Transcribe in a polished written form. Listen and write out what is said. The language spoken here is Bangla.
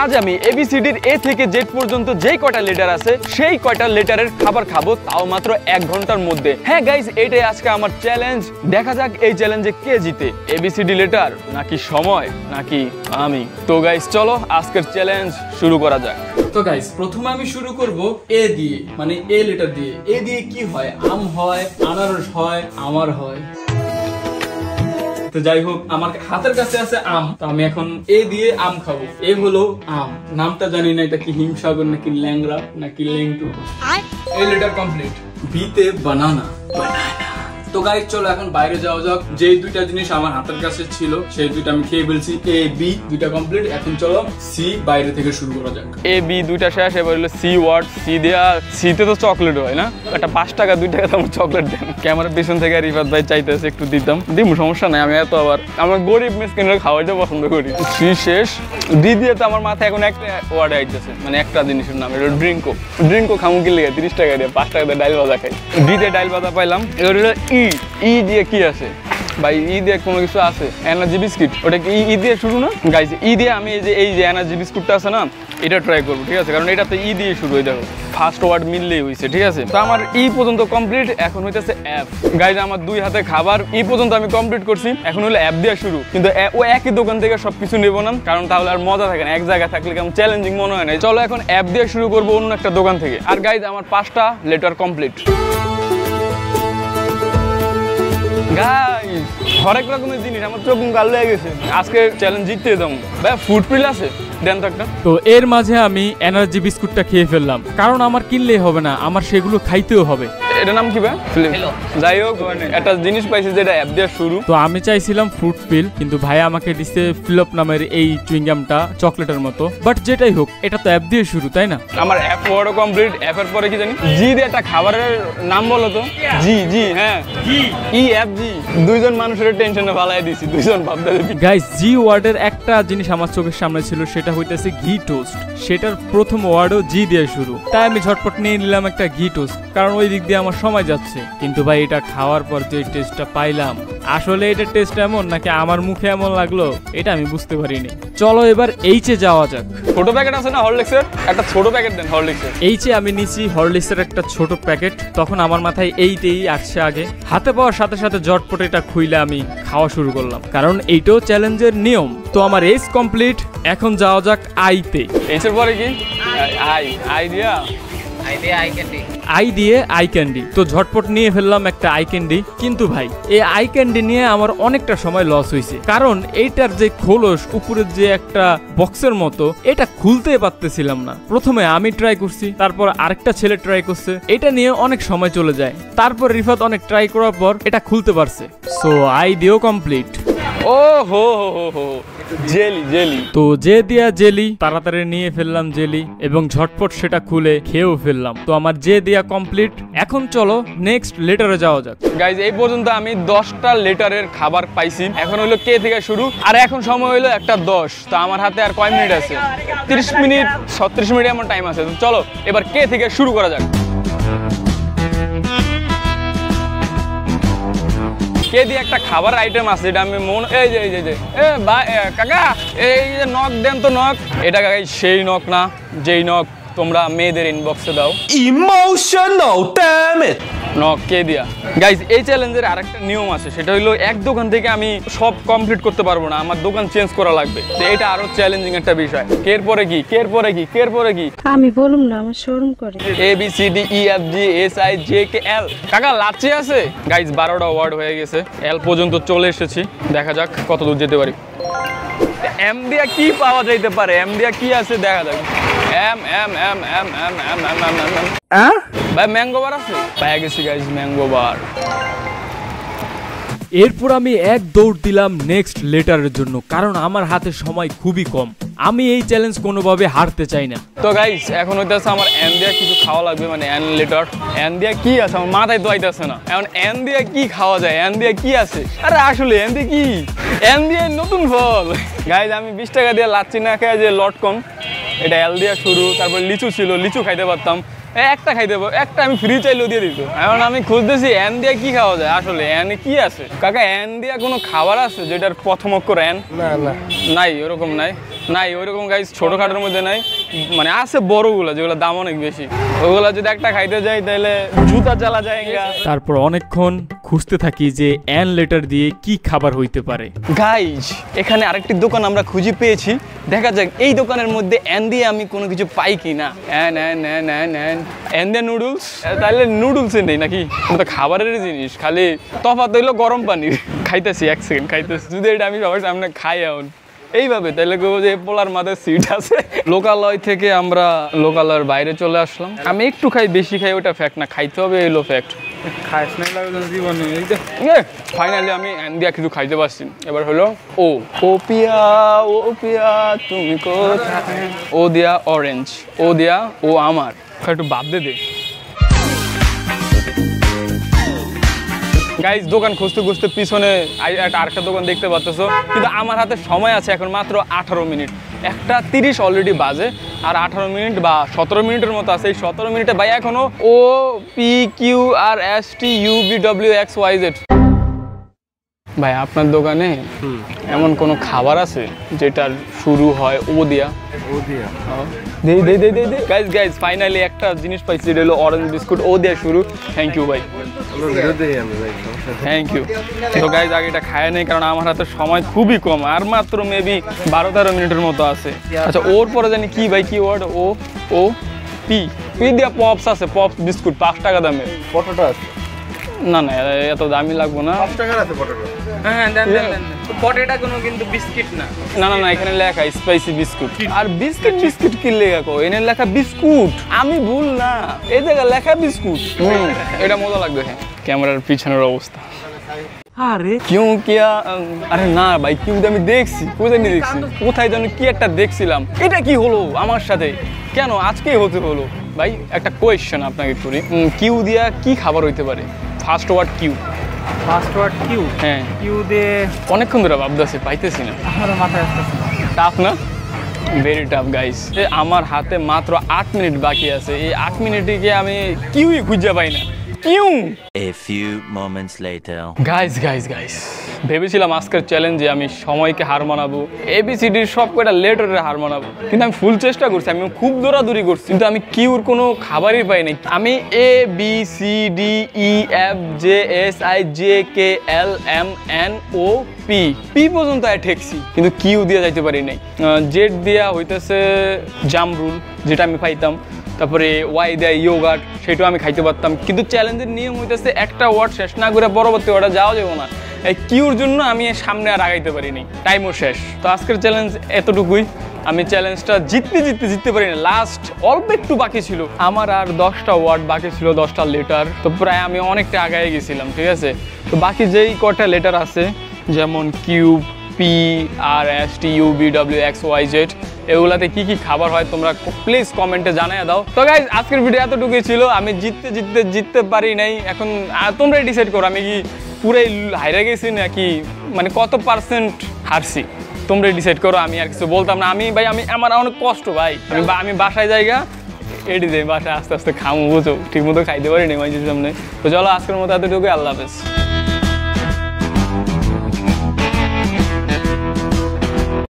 আজ আমি এবিসিডির এ থেকে জেড পর্যন্ত যেই কয়টা লেটার আছে সেই কয়টা লেটারের খাবার খাবো, তাও মাত্র 1 ঘন্টার মধ্যে। হ্যাঁ গাইজ, এটাই আজকে আমার চ্যালেঞ্জ। দেখা যাক এই চ্যালেঞ্জে কে জিতে, এবিসিডি লেটার নাকি সময় নাকি আমি। তো গাইজ চলো আজকের চ্যালেঞ্জ শুরু করা যাক। তো গাইজ প্রথমে আমি শুরু করব এ দিয়ে, মানে এ লেটার দিয়ে। এ দিয়ে কি হয়? আম হয়, আনারস হয়, আমার হয়। তো যাই হোক, আমার হাতের কাছে আছে আম, তো আমি এখন এ দিয়ে আম খাবো। এ হলো আম, নামটা জানি না এটা কি হিমসাগর নাকি ল্যাংড়া নাকি লেংটু। A letter complete. বি তে বানানা। তো গাইস চলো এখন বাইরে যাওয়া যাক। যে দুইটা জিনিস আমার হাতের কাছে ছিল সেই দুইটা আমি খেয়ে ফেলছি। এ বি দুইটা কমপ্লিট। এখন চলো সি বাইরে থেকে শুরু করা যাক। এ বি দুইটা শেষ, এবার হলো সি ওয়ার্ড। সি দেয়া, সিতে তো চকলেট হয় না, একটা 5 টাকা 2 টাকা আমার চকলেট দেন। ক্যামেরার পিছন থেকে রিফাত ভাই চাইতেছে একটু দিতাম, দিব সমস্যা নাই। আমি এত আবার আমার গরিব মিসকিনরা খাওয়াইতে পছন্দ করি। সি শেষ। ডি দিয়ে তো আমার মাথায় এখন একটা ওয়ার্ড আইতেছে, মানে একটা জিনিসের নাম, এটা ড্রিঙ্কো। ড্রিঙ্কো খামু কি লেগে 30 টাকা দিয়ে 5 টাকা দিয়ে ডাইল ভাজা খাই। ডি দিয়ে ডাইল ভাজা পাইলাম। এবার হলো ই দিয়ে কি আছে ভাই? ই দিয়ে কোনো কিছু আছে, এনার্জি বিস্কিট। ওটা কি ই দিয়ে শুরু না গাইস? ই দিয়ে আমি এই যে এনার্জি বিস্কুটটা আছে না, এটা ট্রাই করবো, ঠিক আছে? কারণ এটাতে ই দিয়ে শুরু হয়ে দেখো, ফার্স্ট ওয়ার্ড মিললেই হয়েছে, ঠিক আছে? তো আমার ই পর্যন্ত কমপ্লিট। এখন হইতেছে এফ। গাইস আমার 2 হাতে খাবার, ই পর্যন্ত আমি কমপ্লিট করছি। এখন হলো এফ দিয়ে শুরু, কিন্তু ও একই দোকান থেকে সবকিছু নেবো না, কারণ তাহলে আর মজা থাকে না। এক জায়গায় থাকলে কেমন চ্যালেঞ্জিং মনে হয় না। চলো এখন এফ দিয়ে শুরু করবো অন্য একটা দোকান থেকে। আর গাইস আমার 5টা লেটার কমপ্লিট। গাইস হরেক রকমের জিনিস আমার চোখ গাল লেগে গেছে। আজকে চ্যালেঞ্জ জিততে দাম ভাই। ফুটপ্রিল আছে দেন তো একটা। তো এর মাঝে আমি এনার্জি বিস্কুটটা খেয়ে ফেললাম, কারণ আমার কিনলেই হবে না, আমার সেগুলো খাইতেও হবে। এটার নাম কি ভাই? যাই হোক, একটা জিনিস পাইছি যেটা অ্যাপ দিয়ে শুরু। তো আমি চাইছিলাম ফ্রুট পিল, কিন্তু ভাই আমাকে দিচ্ছে ফিলপ নামের এই চুইংগামটা, চকলেটের মতো। বাট যেটাই হোক, এটা তো অ্যাপ দিয়ে শুরু, তাই না? আমার অ্যাপ ওয়ার্ডও কমপ্লিট। অ্যাপ এর পরে কি জানি? জি দিয়ে একটা খাবারের নাম বলো তো। জি জি হ্যাঁ ই অ্যাপ জি। 2জন মানুষের টেনশনে ফালাই দিছি, 2জন ভাবতে। গাইস জি ওয়ার্ডের একটা জিনিস আমার চোখের সামনে ছিল, সেটা হইতেছে ঘি টোস্ট। সেটার প্রথম ওয়ার্ডও জি দিয়ে শুরু, তাই আমি ঝটপট নিয়ে নিলাম একটা ঘি টোস্ট, কারণ ওই দিক দিয়ে আমার সময় যাচ্ছে। কিন্তু ভাই এটা খাওয়ার পর যে টেস্টটা পাইলাম, আসলে এটা টেস্ট এমন নাকি আমার মুখে এমন লাগলো এটা আমি বুঝতে পারিনি। চলো এবার এইচে যাওয়া যাক। ছোট প্যাকেট আছে না হরলিক্সের? একটা ছোট প্যাকেট দেন হরলিক্সের। এইচে আমি নিছি হরলিক্সের একটা ছোট প্যাকেট। তখন আমার মাথায় এইটাই আসছে আগে। হাতে পাওয়ার সাথে সাথে ঝটপট এটা খুইলে আমি খাওয়া শুরু করলাম, কারণ এইটাও চ্যালেঞ্জের নিয়ম। তো আমার এইচ কমপ্লিট। এখন যাওয়া যাক আইতে। এইচের পরে কি? আই দিয়া আই দিয়ে আই ক্যান্ডি। তো ঝটপট নিয়ে ফেললাম একটা আই ক্যান্ডি। কিন্তু ভাই এই আই ক্যান্ডি নিয়ে আমার অনেকটা সময় লস হয়েছে, কারণ এইটার যে খোলস উপরের যে একটা বক্সের মতো, এটা খুলতে পারতেছিলাম না। প্রথমে আমি ট্রাই করছি, তারপর আরেকটা ছেলে ট্রাই করছে। এটা নিয়ে অনেক সময় চলে যায়। তারপর রিফাত অনেক ট্রাই করার পর এটা খুলতে পারছে। সো আই দিয়েও কমপ্লিট। ও হো হো হো হো জেলি জেলি। তো যে দিয়া জেলি, তাড়াতাড়ি নিয়ে ফেললাম জেলি এবং ঝটপট সেটা খুলে খেয়েও ফেললাম। তো আমার যে দিয়া কমপ্লিট। এখন চলো নেক্সট লেটারে যাওয়া যাক। গাইজ এই পর্যন্ত আমি 10টা লেটারের খাবার পাইছি। এখন হলো কে থেকে শুরু, আর এখন সময় হলো 1:10। তো আমার হাতে আর কয় মিনিট আছে? 30 মিনিট 36 মিনিট এমন টাইম আছে। তো চলো এবার কে থেকে শুরু করা যাক। কে দিয়ে একটা খাবার আইটেম আছে, এটা আমি মন এই যে এ ভাই কাকা এই যে নক দেন তো নক। এটা কাকা সেই নক না যেই নক তোমরা মেয়েদের ইনবক্সে দাও। Emotional damn it. নক কে দিয়া। গাইজ এই চ্যালেঞ্জের আরেকটা নিয়ম আছে, সেটা হলো এক দোকান থেকে আমি সব কমপ্লিট করতে পারবো না, আমার দোকান চেঞ্জ করা লাগবে। এটা আরো চ্যালেঞ্জিং একটা বিষয়। কের পরে কি, কের পরে কি, কের পরে কি আমি বলুম না, আমার শরম করে। A B C D E F G H I J K L. কাকা লাচ্ছি আছে? গাইজ 12টা ওয়ার্ড হয়ে গেছে, এল পর্যন্ত চলে এসেছি। দেখা যাক কত দূর যেতে পারি। এম দিয়া কি পাওয়া যাইতে পারে? এম দিয়া কি আছে দেখা যাক। এম এম এম এম এম এম এম এম এম এম ভাই ম্যাঙ্গো বার আছে? পাওয়া গেছি গাইজ ম্যাঙ্গো বার। এরপর আমি এক দৌড় দিলাম নেক্সট লেটারের জন্য, কারণ আমার হাতে সময় খুবই কম। আমি এই চ্যালেঞ্জ কোনোভাবে হারতে চাই না। তো গাইস এখন হইতেছে আমার এন দিয়া কিছু খাওয়া লাগবে, মানে এন লেটার। এন দিয়া কি আছে আমার মাথায় তো আইতেছে না। এখন এন দিয়া কি খাওয়া যায়? এন দিয়া কি আছে? আরে আসলে এন দিয়া কি? এন দিয়া নতুন ফল। গাইস আমি 20 টাকা দিয়ে লাচ্ছি না খাই যে লটকন, এটা এল দিয়া শুরু। তারপর লিচু ছিল, লিচু খাইতে পারতাম। একটা খাইতে পারবো, একটা আমি ফ্রি চাইলেও দিয়ে দিত। এখন আমি খুঁজতেছি এন দিয়া কি খাওয়া যায়। আসলে এন কি আছে কাকা? এন দিয়া কোনো খাবার আছে যেটার প্রথম অক্ষর এন? না না নাই, ওরকম নাই। নাই ওইরকম গাইস ছোটখাটোর মধ্যে নাই, মানে আছে বড়গুলো যেগুলো দাম অনেক বেশি, ওগুলো যদি একটা খাইতে যাই তাহলে জুতা জ্বালা যায়। তারপর অনেকক্ষণ খুঁজতে থাকি যে অ্যান লেটার দিয়ে কি খাবার হইতে পারে। গাইজ এখানে আরেকটি দোকান আমরা খুঁজে পেয়েছি, দেখা যাক এই দোকানের মধ্যে অ্যান দিয়ে আমি কোনো কিছু পাই কি না। অ্যান দিয়ে নুডলস, তাহলে নুডলসে নেই নাকি? তো খাবারের জিনিস, খালি তফাৎ হইলো গরম পানির। খাইতেছি, এক সেকেন্ড খাইতেছি, যদি এটা আমি সবার সামনে খাই এখন এইভাবে তাহলে কেউ যে পোলার মাথায় সিট আছে। লোকালয় থেকে আমরা লোকালয়ের বাইরে চলে আসলাম। আমি একটু খাই, বেশি খাই ওটা ফ্যাক্ট না, খাইতে হবে এলো ফ্যাক্ট। ফাইনালি আমি দিয়া কিছু খাইতে পারছি। এবার হলো ও পিয়া তুমি কোথায়, ও দিয়া অরেঞ্জ, ও দিয়া ও আমার, একটু বাদ দে। গাইজ দোকান খুঁজতে খুঁজতে পিছনে আরেকটা দোকান দেখতে পাচ্ছো, কিন্তু আমার হাতে সময় আছে এখন মাত্র 18 মিনিট। 1:30 অলরেডি বাজে, আর 18 মিনিট বা 17 মিনিটের মতো আছে। এই 17 মিনিটে ভাই এখনো OPQRSTUVWXYZ। ভাই আপনার দোকানে এমন কোনো খাবার আছে যেটার শুরু হয় ও দিয়া? গাইজ ফাইনালি একটা জিনিস পাইছি, এটা হলো অরেঞ্জ বিস্কুট, ও দিয়া শুরু। থ্যাংক ইউ ভাই, থ্যাংক ইউ। তো গাইজ আগে এটা খায় নেই কারণ আমার হাতে সময় খুবই কম, আর মাত্র মেবি 12-13 মিনিটের মতো আছে। আচ্ছা ওর পরে জানি কি ভাই, কি ওয়ার্ড? ও পি দিয়া পপস আছে, পপস বিস্কুট 5 টাকা দামের। পটেটো আছে? না না এত দামি লাগবো না। 5 টাকার আছে পটেটো। হ্যাঁ দেন। পটেটো কোনো কিন্তু বিস্কিট না। না না না, এখানে লেখা স্পাইসি বিস্কুট। আর বিস্কিট কি লেখা কো? এনে লেখা বিস্কুট, আমি ভুল না, এই জায়গায় লেখা বিস্কুট। এটা মজা লাগবে। হ্যাঁ ক্যামেরার পিছনের অবস্থা। আরে কিউ কিয়া, আরে না ভাই কিউ আমি দেখছি, কোথায় জানি কি একটা দেখছিলাম। এটা কি হলো আমার সাথে, কেন আজকেই হতে হলো? ভাই একটা কোয়েশ্চেন আপনাকে করি, কিউ দিয়া কি খাবার হইতে পারে? First word Q. First word Q? হ্যাঁ কিউ দিয়ে অনেকক্ষণ ধরে ভাবতেছি, পাইতেছি না। আমার মাথায় আসতেছে। টাফ না? Very tough guys. আমার হাতে মাত্র 8 মিনিট বাকি আছে, এই 8 মিনিটে গিয়ে আমি কিউই খুঁজে পাই না। Q. A few moments later. Guys ভেবেছিলাম আজকের চ্যালেঞ্জে আমি সময়কে হার মানাবো, ABCDর সব কয়টা লেটারে হার মানাবো, কিন্তু আমি ফুল চেষ্টা করছি, আমি খুব দৌড়াদৌড়ি করছি, কিন্তু আমি কিউর কোনো খাবারই পাই নাই। আমি ABCDEFGHIJKLMNOP পর্যন্ত ঠেকছি, কিন্তু কিউ দিয়ে যাইতে পারি নাই। জেড দিয়া হইতেছে জামরুল, যেটা আমি পাইতাম। তারপরে ওয়াই দেয় ইয়োগার্ট, সেটাও আমি খাইতে পারতাম, কিন্তু চ্যালেঞ্জের নিয়ম হইতেছে একটা ওয়ার্ড শেষ না করে পরবর্তী ওয়ার্ডে যাওয়া যাবো না। এই কিউর জন্য আমি সামনে আর আগাইতে পারিনি, টাইমও শেষ। তো আজকের চ্যালেঞ্জ এতটুকুই। আমি চ্যালেঞ্জটা জিততে পারি না, লাস্ট অল্প একটু বাকি ছিল, আমার আর 10টা ওয়ার্ড বাকি ছিল, 10টা লেটার। তো প্রায় আমি অনেকটা আগায় গেছিলাম, ঠিক আছে। তো বাকি যেই কটা লেটার আছে, যেমন কিউব, PRSTUVWXYZ, এগুলাতে কি কি খাবার হয় তোমরা প্লিজ কমেন্টে জানিয়ে দাও। তো গাইজ আজকের ভিডিও এতটুকুই ছিল। আমি জিততে পারি নাই, এখন তোমরাই ডিসাইড করো আমি কি পুরাই হাইরে গেছি নাকি মানে কত পার্সেন্ট হারছি, তোমরাই ডিসাইড করো। আমি আর কিছু বলতাম না। আমার অনেক কষ্ট ভাই, আমি বাসায় জায়গা এটি দেয়, বাসায় আস্তে আস্তে খামো, বুঝো ঠিক মতো খাইতে পারি নি মাঝে সামনে। তো চলো আজকের মতো এতটুকুই, আল্লাহ হাফেজ।